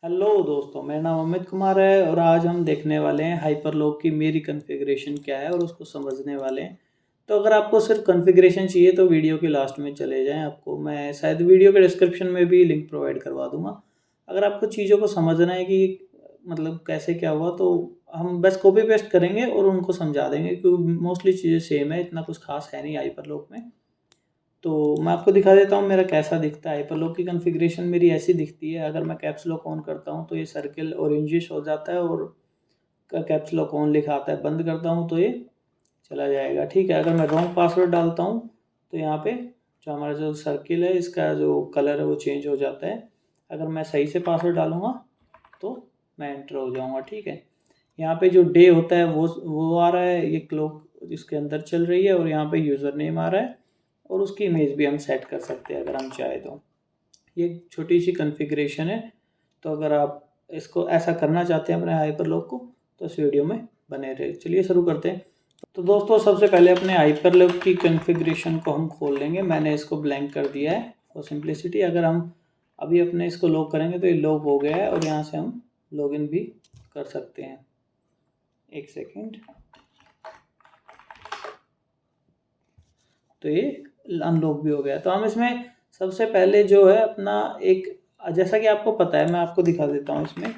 Hello दोस्तों, मेरा नाम अमित कुमार है और आज हम देखने वाले हैं हाइपरलॉक की मेरी कॉन्फ़िगरेशन क्या है और उसको समझने वाले हैं। तो अगर आपको सिर्फ कॉन्फ़िगरेशन चाहिए तो वीडियो के लास्ट में चले जाएं, आपको मैं शायद वीडियो के डिस्क्रिप्शन में भी लिंक प्रोवाइड करवा दूंगा। अगर आपको चीज़ों को समझना है कि मतलब कैसे क्या हुआ तो हम बस कॉपी पेस्ट करेंगे और उनको समझा देंगे क्योंकि मोस्टली चीज़ें सेम है, इतना कुछ खास है नहीं हाइपरलॉक में। तो मैं आपको दिखा देता हूँ मेरा कैसा दिखता है। हाइपरलॉक की कॉन्फ़िगरेशन मेरी ऐसी दिखती है। अगर मैं कैप्स लॉक ऑन करता हूँ तो ये सर्किल ऑरेंजिश हो जाता है और कैप्स लॉक ऑन लिखा आता है। बंद करता हूँ तो ये चला जाएगा, ठीक है। अगर मैं रॉन्ग पासवर्ड डालता हूँ तो यहाँ पे जो हमारा जो सर्किल है इसका जो कलर है वो चेंज हो जाता है। अगर मैं सही से पासवर्ड डालूँगा तो मैं एंटर हो जाऊँगा, ठीक है। यहाँ पे जो डे होता है वो आ रहा है, ये क्लॉक इसके अंदर चल रही है और यहाँ पे यूज़र नेम आ रहा है और उसकी इमेज भी हम सेट कर सकते हैं अगर हम चाहे तो। ये एक छोटी सी कॉन्फ़िगरेशन है। तो अगर आप इसको ऐसा करना चाहते हैं अपने हाइपरलॉक को तो इस वीडियो में बने रहे। चलिए शुरू करते हैं। तो दोस्तों सबसे पहले अपने हाइपरलॉक की कॉन्फ़िगरेशन को हम खोल लेंगे। मैंने इसको ब्लैंक कर दिया है फॉर सिंप्लिसिटी। अगर हम अभी अपने इसको लॉक करेंगे तो ये लॉक हो गया है और यहाँ से हम लॉगिन भी कर सकते हैं। एक सेकेंड। तो ये अनलॉक भी हो गया। तो हम इसमें सबसे पहले जो है अपना एक, जैसा कि आपको पता है मैं आपको दिखा देता हूँ। इसमें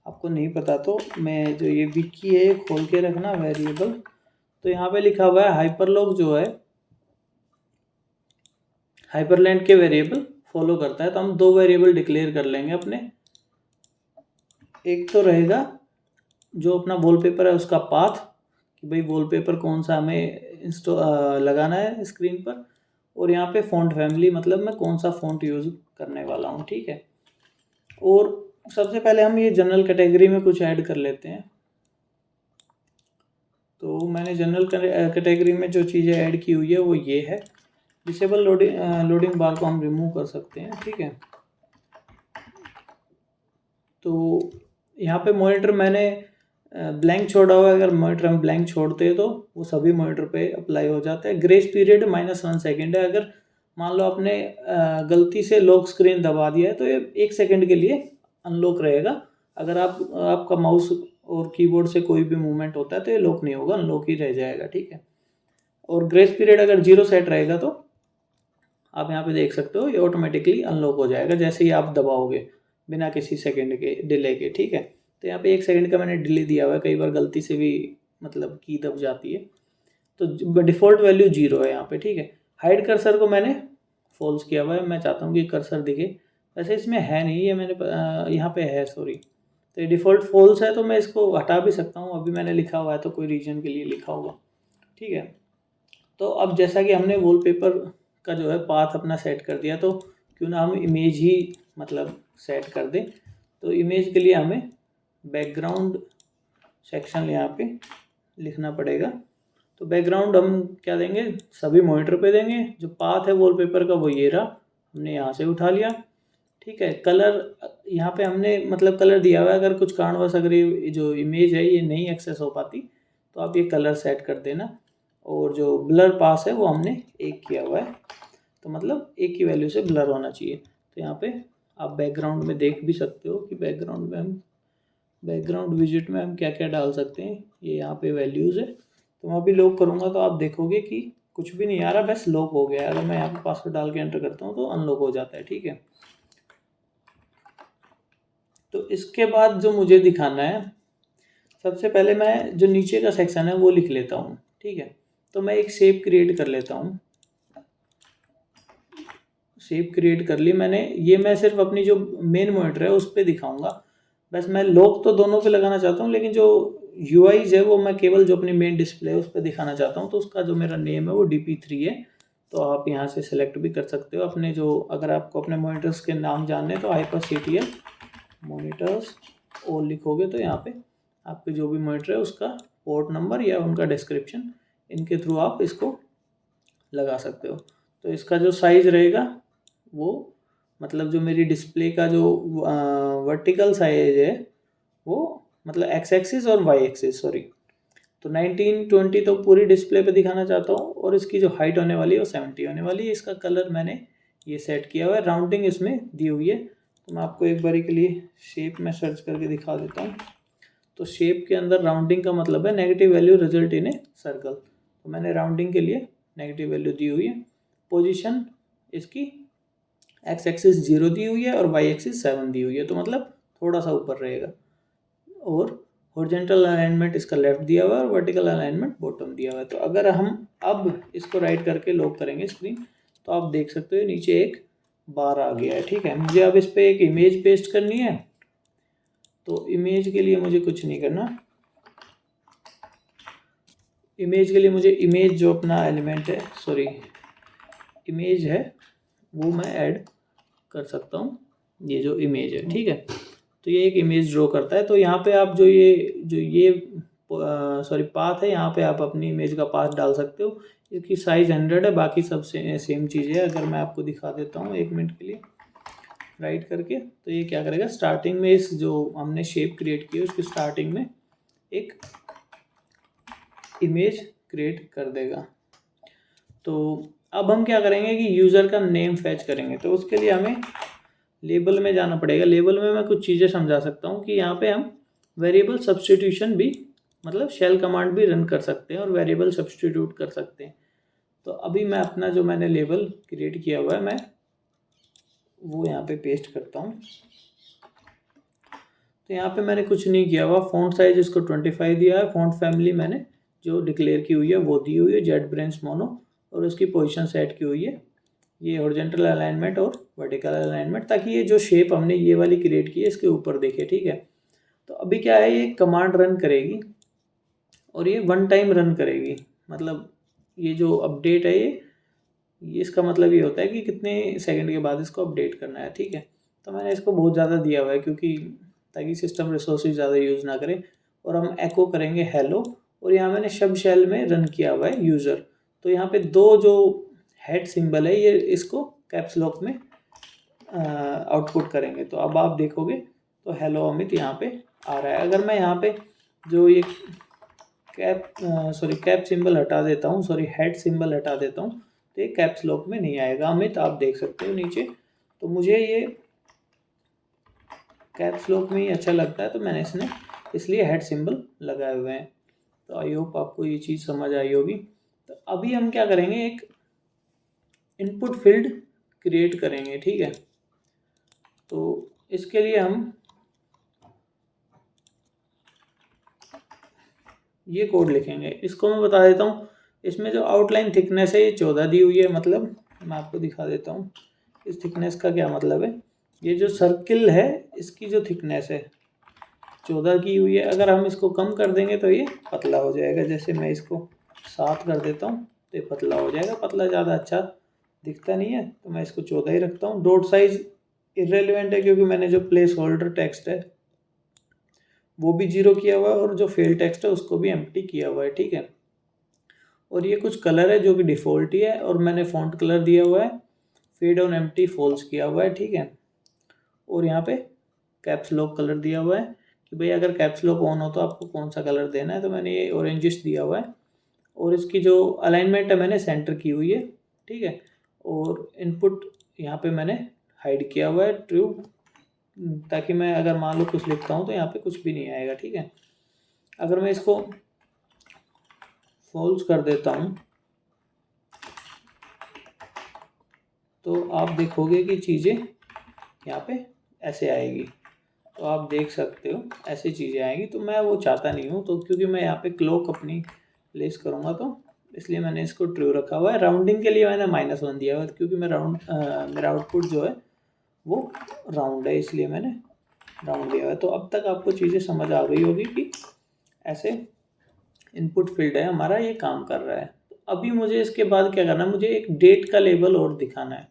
आपको नहीं पता तो मैं जो ये विकी है ये खोल के रखना वेरिएबल। तो यहाँ पे लिखा हुआ है हाइपरलॉक जो है हाइपरलैंड के वेरिएबल फॉलो करता है। तो हम दो वेरिएबल डिक्लेयर कर लेंगे अपने। एक तो रहेगा जो अपना वॉलपेपर है उसका पाथ, कि भाई वॉलपेपर कौन सा हमें लगाना है स्क्रीन पर। और यहाँ पे फ़ॉन्ट फैमिली, मतलब मैं कौन सा फ़ॉन्ट यूज़ करने वाला हूँ, ठीक है। और सबसे पहले हम ये जनरल कैटेगरी में कुछ ऐड कर लेते हैं। तो मैंने जनरल कैटेगरी में जो चीज़ें ऐड की हुई है वो ये है। डिसेबल लोडिंग बार को हम रिमूव कर सकते हैं, ठीक है। तो यहाँ पे मॉनिटर मैंने ब्लैंक छोड़ा हुआ है। अगर मॉनिटर हम ब्लैंक छोड़ते हैं तो वो सभी मॉनिटर पे अप्लाई हो जाता है। ग्रेस पीरियड -1 सेकेंड है। अगर मान लो आपने गलती से लॉक स्क्रीन दबा दिया है तो ये 1 सेकेंड के लिए अनलॉक रहेगा। अगर आपका माउस और कीबोर्ड से कोई भी मूवमेंट होता है तो ये लॉक नहीं होगा, अनलॉक ही रह जाएगा, ठीक है। और ग्रेस पीरियड अगर 0 सेट रहेगा तो आप यहाँ पे देख सकते हो ये ऑटोमेटिकली अनलॉक हो जाएगा जैसे ही आप दबाओगे, बिना किसी सेकंड के डिले के, ठीक है। तो यहाँ पे 1 सेकंड का मैंने डिले दिया हुआ है, कई बार गलती से भी मतलब की दब जाती है। तो डिफ़ॉल्ट वैल्यू 0 है यहाँ पे, ठीक है। हाइड कर्सर को मैंने फॉल्स किया हुआ है। मैं चाहता हूँ कि कर्सर दिखे, वैसे इसमें है नहीं, ये मैंने यहाँ पे है, सॉरी। तो ये डिफ़ॉल्ट फॉल्स है तो मैं इसको हटा भी सकता हूँ। अभी मैंने लिखा हुआ है तो कोई रीजन के लिए लिखा होगा, ठीक है। तो अब जैसा कि हमने वॉलपेपर का जो है पाथ अपना सेट कर दिया तो क्यों ना हम इमेज ही मतलब सेट कर दें। तो इमेज के लिए हमें बैकग्राउंड सेक्शन यहाँ पे लिखना पड़ेगा। तो बैकग्राउंड हम क्या देंगे, सभी मॉनिटर पे देंगे। जो पाथ है वॉलपेपर का वो ये रहा, हमने यहाँ से उठा लिया, ठीक है। कलर यहाँ पे हमने मतलब कलर दिया हुआ है। अगर कुछ कारणवश अगर ये जो इमेज है ये नहीं एक्सेस हो पाती तो आप ये कलर सेट कर देना। और जो ब्लर पास है वो हमने 1 किया हुआ है, तो मतलब 1 की वैल्यू से ब्लर होना चाहिए। तो यहाँ पे आप बैकग्राउंड में देख भी सकते हो कि बैकग्राउंड विजिट में हम क्या क्या डाल सकते हैं। ये यहाँ पे वैल्यूज़ है। तो मैं अभी लॉक करूँगा तो आप देखोगे कि कुछ भी नहीं आ रहा, बस लॉक हो गया है। अगर मैं यहाँ पे पासवर्ड डाल के एंटर करता हूँ तो अनलॉक हो जाता है, ठीक है। तो इसके बाद जो मुझे दिखाना है, सबसे पहले मैं जो नीचे का सेक्शन है वो लिख लेता हूँ, ठीक है। तो मैं एक शेप क्रिएट कर लेता हूँ। शेप क्रिएट कर ली मैंने। ये मैं सिर्फ अपनी जो मेन मॉनिटर है उस पर दिखाऊंगा। बस मैं लॉक तो दोनों पे लगाना चाहता हूँ लेकिन जो यूआईज है वो मैं केवल जो अपनी मेन डिस्प्ले है उस पर दिखाना चाहता हूँ। तो उसका जो मेरा नेम है वो DP3 है। तो आप यहाँ से सिलेक्ट भी कर सकते हो अपने जो, अगर आपको अपने मॉनिटर्स के नाम जानने हैं तो HyperCTL मॉनिटर्स और लिखोगे तो यहाँ पे आपके जो भी मॉनिटर है उसका पोर्ट नंबर या उनका डिस्क्रिप्शन, इनके थ्रू आप इसको लगा सकते हो। तो इसका जो साइज़ रहेगा वो मतलब जो मेरी डिस्प्ले का जो वर्टिकल साइज है वो मतलब एक्स एक्सिस और वाई एक्सिस, सॉरी। तो 1920 तो पूरी डिस्प्ले पे दिखाना चाहता हूँ और इसकी जो हाइट होने वाली है वो 70 होने वाली है। इसका कलर मैंने ये सेट किया हुआ है, राउंडिंग इसमें दी हुई है। तो मैं आपको एक बारी के लिए शेप में सर्च करके दिखा देता हूँ। तो शेप के अंदर राउंडिंग का मतलब है negative value result in a circle. तो मैंने राउंडिंग के लिए नेगेटिव वैल्यू दी हुई है। पोजीशन इसकी एक्स एक्सिस 0 दी हुई है और वाई एक्सिस 7 दी हुई है, तो मतलब थोड़ा सा ऊपर रहेगा। और हॉरिजॉन्टल अलाइनमेंट इसका लेफ्ट दिया हुआ है और वर्टिकल अलाइनमेंट बॉटम दिया हुआ है। तो अगर हम अब इसको राइट करके लॉक करेंगे स्क्रीन, तो आप देख सकते हो नीचे एक बार आ गया है। ठीक है, मुझे अब इस पर एक इमेज पेस्ट करनी है। तो इमेज के लिए मुझे कुछ नहीं करना। इमेज के लिए मुझे इमेज जो अपना एलिमेंट है, सॉरी इमेज है, वो मैं ऐड कर सकता हूँ। ये जो इमेज है, ठीक है, तो ये एक इमेज ड्रॉ करता है। तो यहाँ पे आप जो ये सॉरी पाथ है, यहाँ पे आप अपनी इमेज का पाथ डाल सकते हो। इसकी साइज़ 100 है, बाकी सब सेम चीज़ है। अगर मैं आपको दिखा देता हूँ 1 मिनट के लिए राइट करके, तो ये क्या करेगा, स्टार्टिंग में इस जो हमने शेप क्रिएट की है उसकी स्टार्टिंग में एक इमेज क्रिएट कर देगा। तो अब हम क्या करेंगे कि यूज़र का नेम फैच करेंगे। तो उसके लिए हमें लेबल में जाना पड़ेगा। लेबल में मैं कुछ चीज़ें समझा सकता हूँ कि यहाँ पे हम वेरिएबल सब्सटीट्यूशन भी, मतलब शेल कमांड भी रन कर सकते हैं और वेरिएबल सब्सटीट्यूट कर सकते हैं। तो अभी मैं अपना जो मैंने लेबल क्रिएट किया हुआ है, मैं वो यहाँ पे पेस्ट करता हूँ। तो यहाँ पे मैंने कुछ नहीं किया हुआ। फ़ॉन्ट साइज इसको 25 दिया है। फ़ॉन्ट फैमिली मैंने जो डिक्लेयर की हुई है वो दी हुई है, जेट ब्रेंच मोनो, और उसकी पोजीशन सेट की हुई है ये हॉरिजॉन्टल अलाइनमेंट और वर्टिकल अलाइनमेंट, ताकि ये जो शेप हमने ये वाली क्रिएट की है इसके ऊपर देखे। ठीक है, तो अभी क्या है, ये कमांड रन करेगी और ये 1 टाइम रन करेगी। मतलब ये जो अपडेट है ये इसका मतलब ये होता है कि कितने सेकंड के बाद इसको अपडेट करना है। ठीक है, तो मैंने इसको बहुत ज़्यादा दिया हुआ है क्योंकि ताकि सिस्टम रिसोर्सेज ज़्यादा यूज़ ना करे। और हम एको करेंगे हेलो, और यहाँ मैंने शब शेल में रन किया हुआ है यूज़र। तो यहाँ पे 2 जो हेड सिंबल है, ये इसको कैप्स लॉक में आउटपुट करेंगे। तो अब आप देखोगे तो हेलो अमित यहाँ पे आ रहा है। अगर मैं यहाँ पे जो ये कैप सिंबल हटा देता हूँ, सॉरी हेड सिंबल हटा देता हूँ, तो ये कैप्स लॉक में नहीं आएगा अमित, आप देख सकते हो नीचे। तो मुझे ये कैप्स लॉक में ही अच्छा लगता है, तो मैंने इसलिए हेड सिंबल लगाए हुए हैं। तो आई होप आपको ये चीज़ समझ आई होगी। तो अभी हम क्या करेंगे, एक इनपुट फील्ड क्रिएट करेंगे। ठीक है, तो इसके लिए हम ये कोड लिखेंगे। इसको मैं बता देता हूँ। इसमें जो आउटलाइन थिकनेस है ये 14 दी हुई है। मतलब मैं आपको दिखा देता हूँ इस थिकनेस का क्या मतलब है। ये जो सर्किल है इसकी जो थिकनेस है 14 की हुई है। अगर हम इसको कम कर देंगे तो ये पतला हो जाएगा। जैसे मैं इसको 7 कर देता हूँ तो ये पतला हो जाएगा। पतला ज़्यादा अच्छा दिखता नहीं है, तो मैं इसको 14 ही रखता हूँ। डॉट साइज इररेलेवेंट है क्योंकि मैंने जो प्लेस होल्डर टेक्स्ट है वो भी 0 किया हुआ है और जो फेल टेक्स्ट है उसको भी एम्प्टी किया हुआ है। ठीक है, और ये कुछ कलर है जो कि डिफ़ॉल्ट ही है, और मैंने फ़ॉन्ट कलर दिया हुआ है फेड ऑन एम्प्टी फॉल्स किया हुआ है। ठीक है, और यहाँ पे कैप्स लॉक कलर दिया हुआ है कि भाई अगर कैप्स लॉक ऑन हो तो आपको कौन सा कलर देना है। तो मैंने ये ऑरेंजिश दिया हुआ है, और इसकी जो अलाइनमेंट है मैंने सेंटर की हुई है। ठीक है, और इनपुट यहाँ पे मैंने हाइड किया हुआ है ट्रू, ताकि मैं अगर मान लो कुछ लिखता हूँ तो यहाँ पे कुछ भी नहीं आएगा। ठीक है, अगर मैं इसको फॉल्स कर देता हूँ तो आप देखोगे कि चीज़ें यहाँ पे ऐसे आएगी। तो आप देख सकते हो ऐसी चीज़ें आएंगी। तो मैं वो चाहता नहीं हूँ, तो क्योंकि मैं यहाँ पे क्लॉक अपनी प्लेस करूँगा तो इसलिए मैंने इसको ट्रू रखा हुआ है। राउंडिंग के लिए मैंने -1 दिया हुआ है क्योंकि मैं मेरा आउटपुट जो है वो राउंड है, इसलिए मैंने राउंड दिया हुआ है। तो अब तक आपको चीज़ें समझ आ गई होगी कि ऐसे इनपुट फील्ड है हमारा, ये काम कर रहा है। तो अभी मुझे इसके बाद क्या करना है, मुझे एक डेट का लेबल और दिखाना है।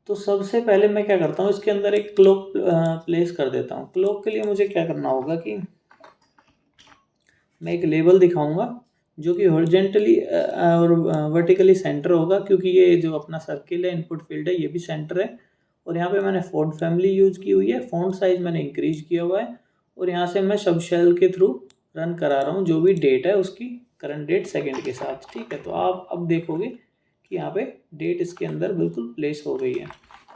तो सबसे पहले मैं क्या करता हूँ, इसके अंदर एक क्लॉक प्लेस कर देता हूँ। क्लॉक के लिए मुझे क्या करना होगा कि मैं एक लेबल दिखाऊंगा जो कि हॉरिजॉन्टली और वर्टिकली सेंटर होगा, क्योंकि ये जो अपना सर्किल है इनपुट फील्ड है ये भी सेंटर है। और यहाँ पे मैंने फ़ॉन्ट फैमिली यूज़ की हुई है, फ़ॉन्ट साइज़ मैंने इंक्रीज किया हुआ है, और यहाँ से मैं सब शेल के थ्रू रन करा रहा हूँ जो भी डेट है उसकी करंट डेट सेकंड के साथ। ठीक है, तो आप अब देखोगे कि यहाँ पे डेट इसके अंदर बिल्कुल प्लेस हो गई है।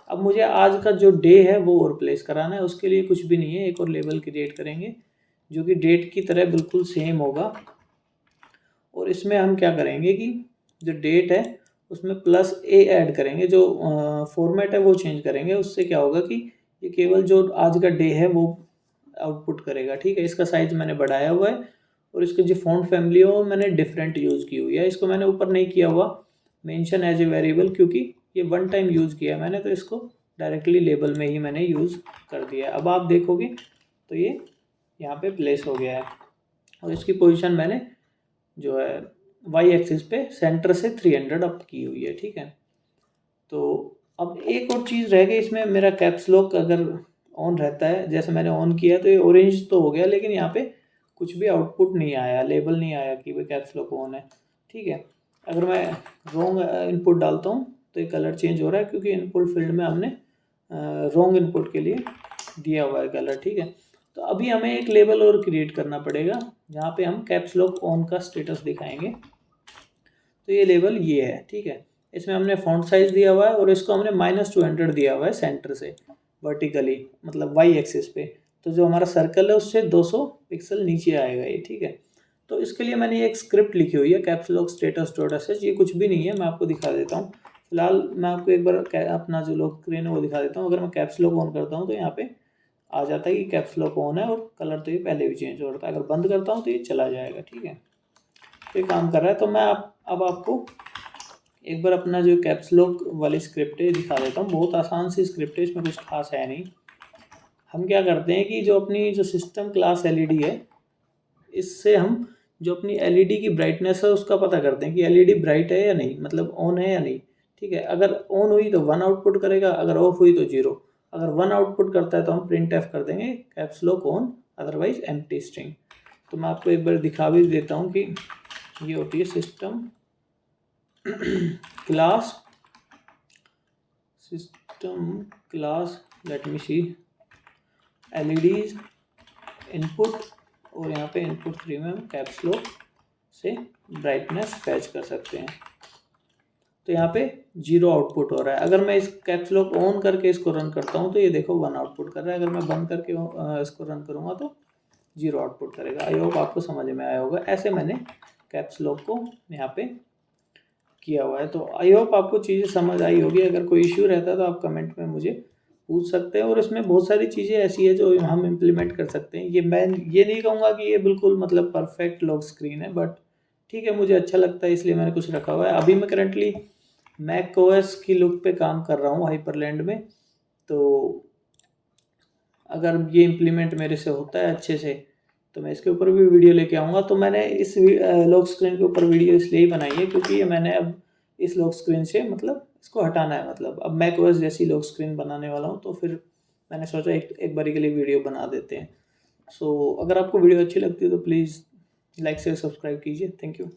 अब मुझे आज का जो डे है वो रिप्लेस कराना है, उसके लिए कुछ भी नहीं है, एक और लेबल क्रिएट करेंगे जो कि डेट की तरह बिल्कुल सेम होगा। और इसमें हम क्या करेंगे कि जो डेट है उसमें +a ऐड करेंगे, जो फॉर्मेट है वो चेंज करेंगे। उससे क्या होगा कि ये केवल जो आज का डे है वो आउटपुट करेगा, ठीक है। इसका साइज मैंने बढ़ाया हुआ है और इसकी जो फॉन्ट फैमिली है वो मैंने डिफरेंट यूज़ की हुई है। इसको मैंने ऊपर नहीं किया हुआ मेंशन एज ए वेरिएबल, क्योंकि ये वन टाइम यूज़ किया है मैंने, तो इसको डायरेक्टली लेबल में ही मैंने यूज़ कर दिया है। अब आप देखोगे तो ये यहाँ पे प्लेस हो गया है और इसकी पोजीशन मैंने जो है वाई एक्सिस पे सेंटर से 300 अप की हुई है, ठीक है। तो अब एक और चीज़ रह गई इसमें, मेरा कैप्स लॉक अगर ऑन रहता है, जैसे मैंने ऑन किया तो ये ऑरेंज तो हो गया, लेकिन यहाँ पे कुछ भी आउटपुट नहीं आया, लेबल नहीं आया कि भाई कैप्स लॉक ऑन है, ठीक है। अगर मैं रॉन्ग इनपुट डालता हूँ तो ये कलर चेंज हो रहा है, क्योंकि इनपुट फील्ड में हमने रॉन्ग इनपुट के लिए दिया हुआ है कलर, ठीक है। तो अभी हमें एक लेबल और क्रिएट करना पड़ेगा जहाँ पे हम कैप्स लॉक ऑन का स्टेटस दिखाएंगे। तो ये लेबल ये है, ठीक है। इसमें हमने फॉन्ट साइज दिया हुआ है और इसको हमने -200 दिया हुआ है सेंटर से वर्टिकली, मतलब वाई एक्सिस पे। तो जो हमारा सर्कल है उससे 200 पिक्सल नीचे आएगा ये, ठीक है। तो इसके लिए मैंने एक स्क्रिप्ट लिखी हुई है caps lock status dot sh। ये कुछ भी नहीं है, मैं आपको दिखा देता हूँ। फिलहाल मैं आपको एक बार अपना जो लॉक स्क्रीन है वो दिखा देता हूँ। अगर मैं कैप्स लॉक ऑन करता हूँ तो यहाँ पे आ जाता है कि कैप्स लॉक ऑन है और कलर तो ये पहले भी चेंज हो रहा था। अगर बंद करता हूँ तो ये चला जाएगा, ठीक है। ये काम कर रहा है। तो मैं अब आपको एक बार अपना जो कैप्स लॉक वाली स्क्रिप्ट है दिखा देता हूँ। बहुत आसान सी स्क्रिप्ट है, इसमें कुछ खास है नहीं। हम क्या करते हैं कि जो अपनी जो सिस्टम क्लास एलईडी है, इससे हम जो अपनी एलईडी की ब्राइटनेस है उसका पता करते हैं कि एलईडी ब्राइट है या नहीं, मतलब ऑन है या नहीं, ठीक है। अगर ऑन हुई तो 1 आउटपुट करेगा, अगर ऑफ हुई तो 0। अगर 1 आउटपुट करता है तो हम प्रिंट एफ कर देंगे caps lock on, otherwise empty string. तो मैं आपको एक बार दिखा भी देता हूँ कि ये होती है सिस्टम क्लास लेट मी सी LEDs इनपुट, और यहाँ पे इनपुट 3 में हम कैप्स लॉक से ब्राइटनेस फैच कर सकते हैं। तो यहाँ पे 0 आउटपुट हो रहा है। अगर मैं इस कैप्स लॉक ऑन करके इसको रन करता हूँ तो ये देखो 1 आउटपुट कर रहा है। अगर मैं बंद करके इसको रन करूँगा तो 0 आउटपुट करेगा। आई होप आपको समझ में आया होगा। ऐसे मैंने कैप्स लॉक को यहाँ पे किया हुआ है। तो आई होप आपको चीज़ें समझ आई होगी। अगर कोई इश्यू रहता है तो आप कमेंट में मुझे पूछ सकते हैं। और इसमें बहुत सारी चीज़ें ऐसी है जो हम इम्प्लीमेंट कर सकते हैं। ये मैं ये नहीं कहूँगा कि ये बिल्कुल मतलब परफेक्ट लॉक स्क्रीन है, बट ठीक है, मुझे अच्छा लगता है इसलिए मैंने कुछ रखा हुआ है। अभी मैं करंटली मैक ओएस की लुक पे काम कर रहा हूँ हाइपरलैंड में। तो अगर ये इम्प्लीमेंट मेरे से होता है अच्छे से तो मैं इसके ऊपर भी वीडियो लेके आऊँगा। तो मैंने इस लॉक स्क्रीन के ऊपर वीडियो इसलिए ही बनाई है क्योंकि ये मैंने अब इस लॉक स्क्रीन से मतलब इसको हटाना है। मतलब अब मैक ओएस जैसी लॉक स्क्रीन बनाने वाला हूँ, तो फिर मैंने सोचा एक बारी के लिए वीडियो बना देते हैं। सो अगर आपको वीडियो अच्छी लगती है तो प्लीज़ लाइक शेयर सब्सक्राइब कीजिए। Thank you.